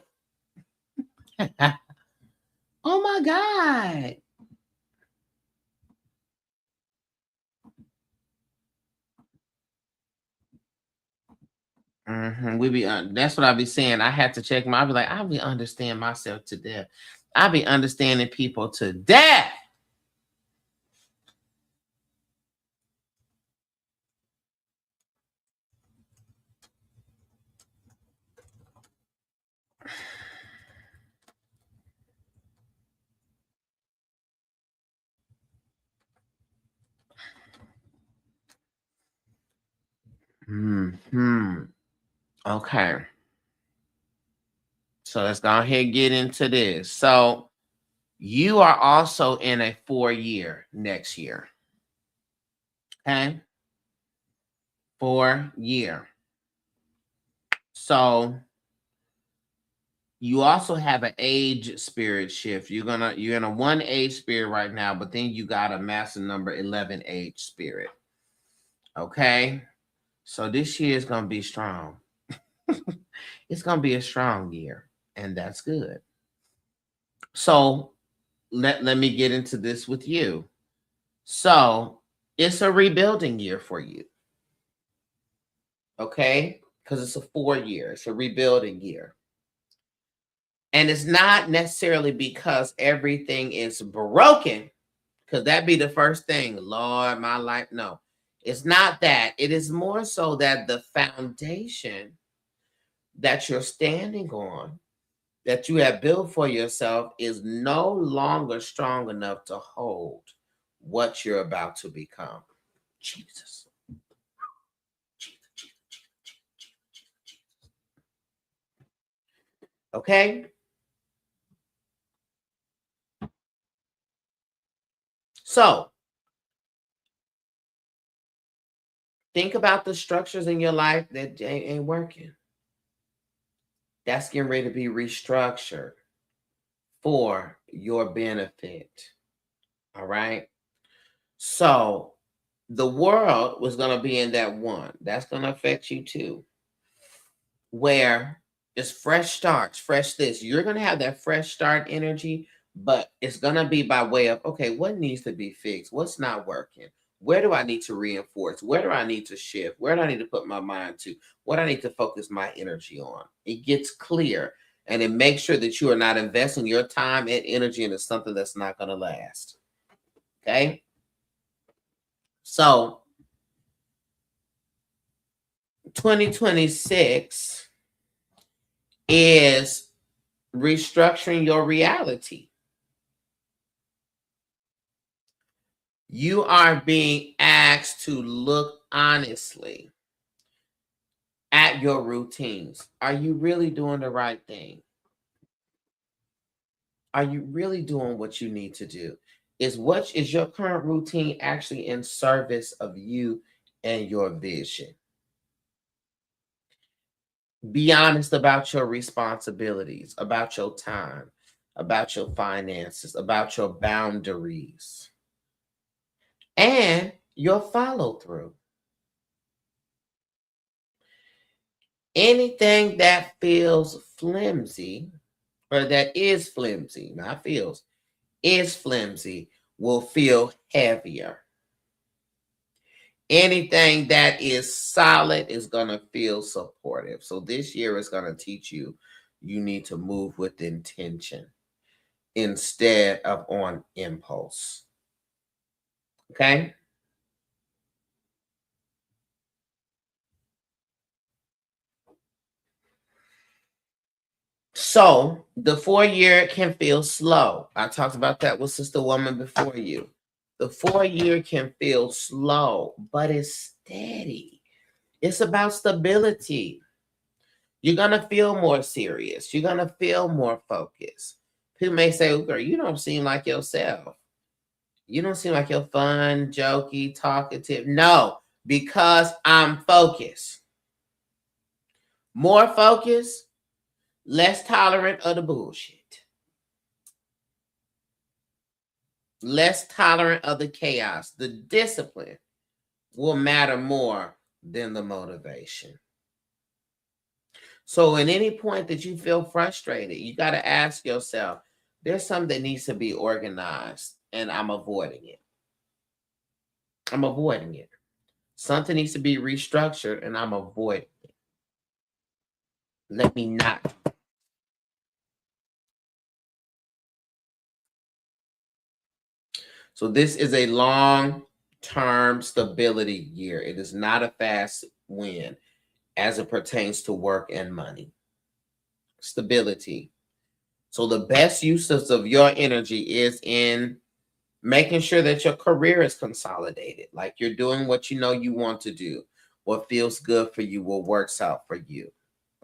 it. Oh my God. We be that's what I be saying. I had to check I be like, I be understand myself to death. I be understanding people to death. Okay. So let's go ahead and get into this. So you are also in a 4-year next year. Okay. 4-year. So you also have an age spirit shift. You're in a 1 age spirit right now, but then you got a master number 11 age spirit. Okay. So this year is gonna be strong. It's gonna be a strong year, and that's good. So let me get into this with you. So it's a rebuilding year for you. Okay. because it's a 4-year, it's a rebuilding year. And it's not necessarily because everything is broken, because that'd be the first thing. Lord, my life. No, it's not that. It is more so that the foundation that you're standing on, that you have built for yourself, is no longer strong enough to hold what you're about to become. Jesus. Okay? So, think about the structures in your life that ain't working. That's getting ready to be restructured for your benefit. All right? So, the world was going to be in that one. That's going to affect you too. Where it's fresh starts, fresh this. You're going to have that fresh start energy, but it's going to be by way of, okay, what needs to be fixed? What's not working? Where do I need to reinforce? Where do I need to shift? Where do I need to put my mind to? What I need to focus my energy on? It gets clear, and it makes sure that you are not investing your time and energy into something that's not going to last. Okay? So, 2026 is restructuring your reality. You are being asked to look honestly at your routines. Are you really doing the right thing? Are you really doing what you need to do? Is your current routine actually in service of you and your vision? Be honest about your responsibilities, about your time, about your finances, about your boundaries, and your follow through. Anything that feels flimsy, or that is flimsy, not feels, is flimsy, will feel heavier. Anything that is solid is going to feel supportive. So this year is going to teach you need to move with intention instead of on impulse. Okay? So the 4-year can feel slow. I talked about that with Sister Woman before you. The 4-year can feel slow, but it's steady. It's about stability. You're going to feel more serious. You're going to feel more focused. People may say, oh, girl, you don't seem like yourself. You don't seem like you're fun, jokey, talkative. No, because I'm focused. More focused, less tolerant of the bullshit. Less tolerant of the chaos. The discipline will matter more than the motivation. So at any point that you feel frustrated, you got to ask yourself, there's something that needs to be organized, and I'm avoiding it. I'm avoiding it. Something needs to be restructured, and I'm avoiding it. Let me not. So this is a long-term stability year. It is not a fast win as it pertains to work and money. Stability. So the best uses of your energy is in making sure that your career is consolidated. Like you're doing what you know you want to do, what feels good for you, what works out for you.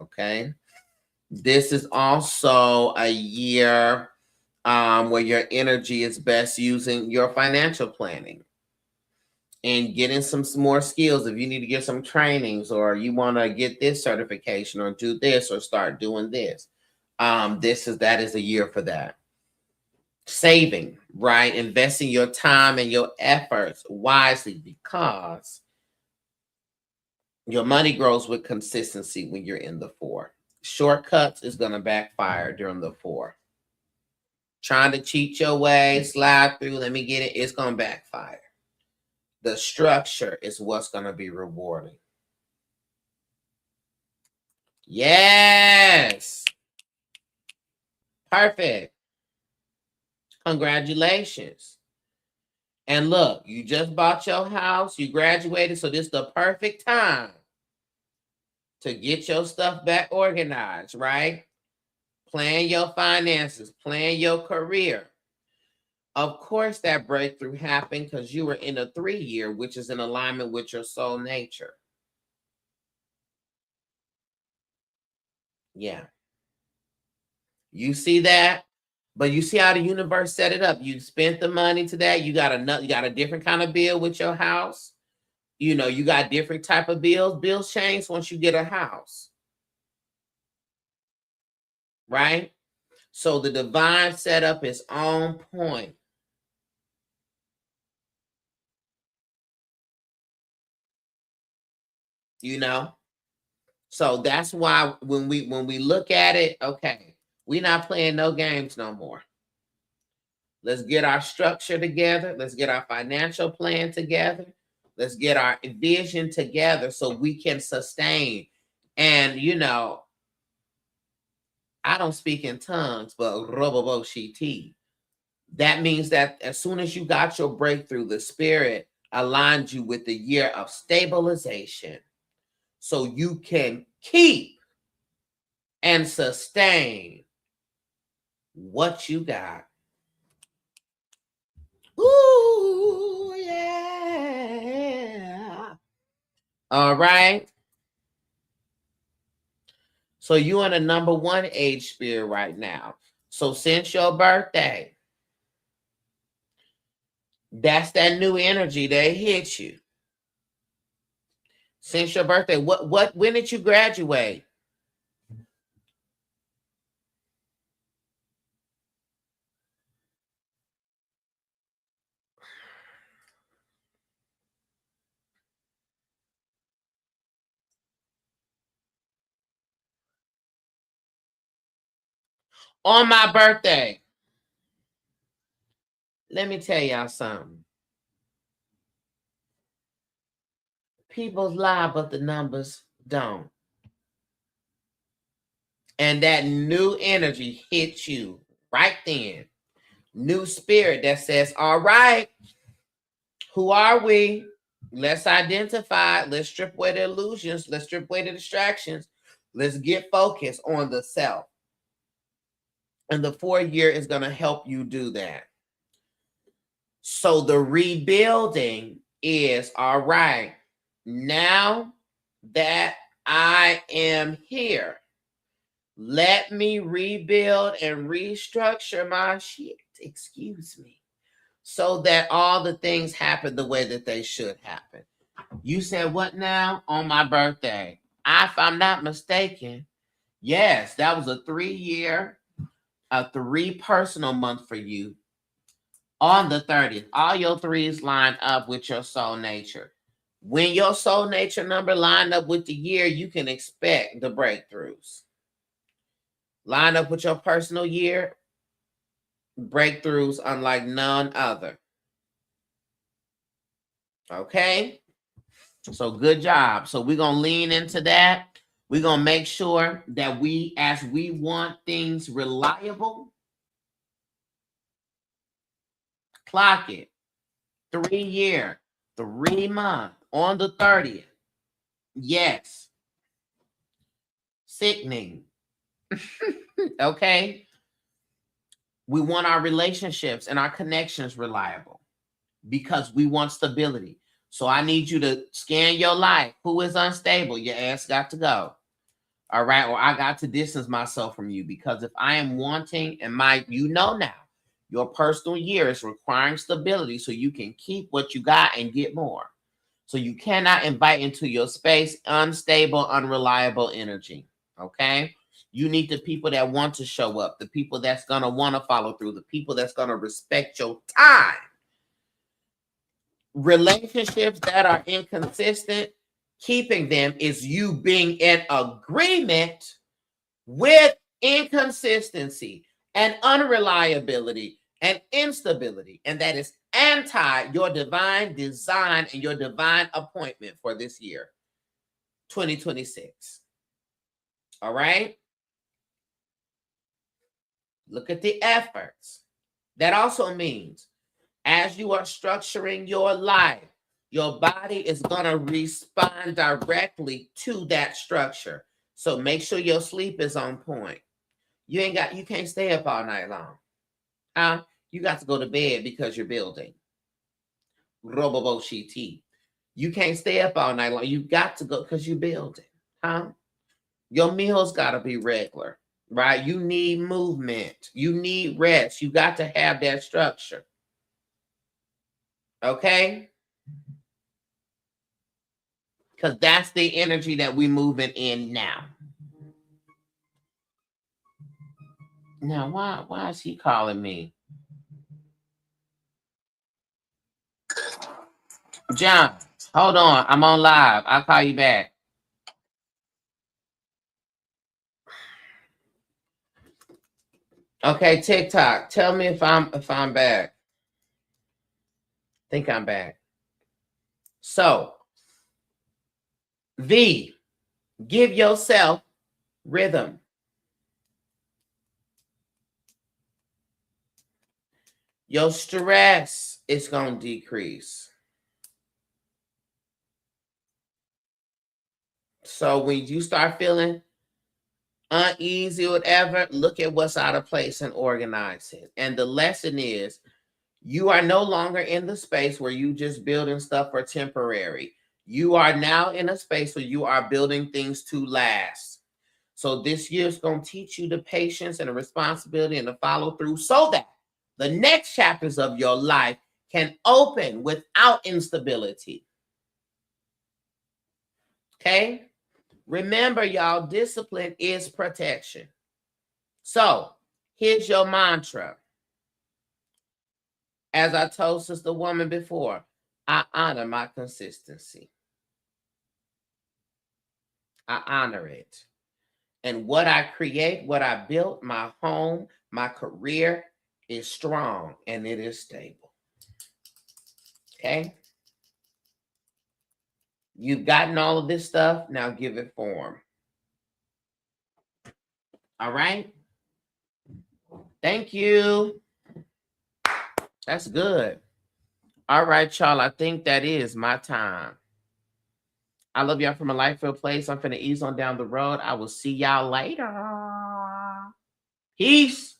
Okay. This is also a year where your energy is best using your financial planning and getting some more skills. If you need to get some trainings, or you want to get this certification, or do this, or start doing this, that is a year for that. Saving, right? Investing your time and your efforts wisely, because your money grows with consistency when you're in the 4. Shortcuts is going to backfire during the 4. Trying to cheat your way, slide through, let me get it, it's going to backfire. The structure is what's going to be rewarding. Yes. Perfect. Congratulations. And look, you just bought your house, you graduated, so this is the perfect time to get your stuff back organized, right? Plan your finances, plan your career. Of course, that breakthrough happened because you were in a 3-year, which is in alignment with your soul nature. Yeah. You see that? But you see how the universe set it up. You spent the money to that. You got a different kind of bill with your house. You know, you got different type of bills. Bills change once you get a house. Right? So the divine setup is on point. You know? So that's why when we look at it, okay, we're not playing no games no more. Let's get our structure together. Let's get our financial plan together. Let's get our vision together so we can sustain. And you know, I don't speak in tongues, but roboboshiti. That means that as soon as you got your breakthrough, the spirit aligned you with the year of stabilization so you can keep and sustain what you got. Ooh, yeah. All right. So you in a number 1 age spirit right now. So since your birthday, that's that new energy that hits you. Since your birthday, when did you graduate? On my birthday. Let me tell y'all something. People lie, but the numbers don't. And that new energy hits you right then. New spirit that says, all right, who are we? Let's identify. Let's strip away the illusions. Let's strip away the distractions. Let's get focused on the self. And the 4-year is going to help you do that. So the rebuilding is all right. Now that I am here, let me rebuild and restructure my shit. Excuse me. So that all the things happen the way that they should happen. You said what now? On my birthday. If I'm not mistaken, yes, that was a 3-year, a 3 personal month for you on the 30th. All your 3s line up with your soul nature. When your soul nature number line up with the year, you can expect the breakthroughs. Line up with your personal year, breakthroughs unlike none other. Okay? So good job. So we're going to lean into that. We're going to make sure that as we want things reliable, clock it. 3-year, 3-month on the 30th. Yes. Sickening. Okay? We want our relationships and our connections reliable because we want stability. So I need you to scan your life. Who is unstable? Your ass got to go. All right. Or I got to distance myself from you because if I am wanting now, your personal year is requiring stability so you can keep what you got and get more. So you cannot invite into your space unstable, unreliable energy. Okay. You need the people that want to show up, the people that's going to want to follow through, the people that's going to respect your time. Relationships that are inconsistent, keeping them is you being in agreement with inconsistency and unreliability and instability. And that is anti your divine design and your divine appointment for this year, 2026. All right? Look at the efforts. That also means as you are structuring your life, your body is going to respond directly to that structure. So make sure your sleep is on point. You can't stay up all night long. You got to go to bed because you're building. Roboboshiti. You can't stay up all night long. You got to go because you're building. Your meals got to be regular, right? You need movement. You need rest. You got to have that structure. Okay? Because that's the energy that we're moving in now. Now, why is he calling me? John, hold on. I'm on live. I'll call you back. Okay, TikTok. Tell me if I'm back. I think I'm back. So, V, give yourself rhythm. Your stress is going to decrease. So when you start feeling uneasy or whatever, look at what's out of place and organize it. And the lesson is you are no longer in the space where you just building stuff for temporary. You are now in a space where you are building things to last. So this year is going to teach you the patience and the responsibility and the follow through so that the next chapters of your life can open without instability. Okay? Remember, y'all, discipline is protection. So here's your mantra. As I told Sister Woman before, I honor my consistency. I honor it. And what I create, what I built, my home, my career is strong and it is stable. Okay? You've gotten all of this stuff. Now give it form. All right? Thank you. That's good. All right, y'all. I think that is my time. I love y'all from a life filled place. I'm finna ease on down the road. I will see y'all later. Peace.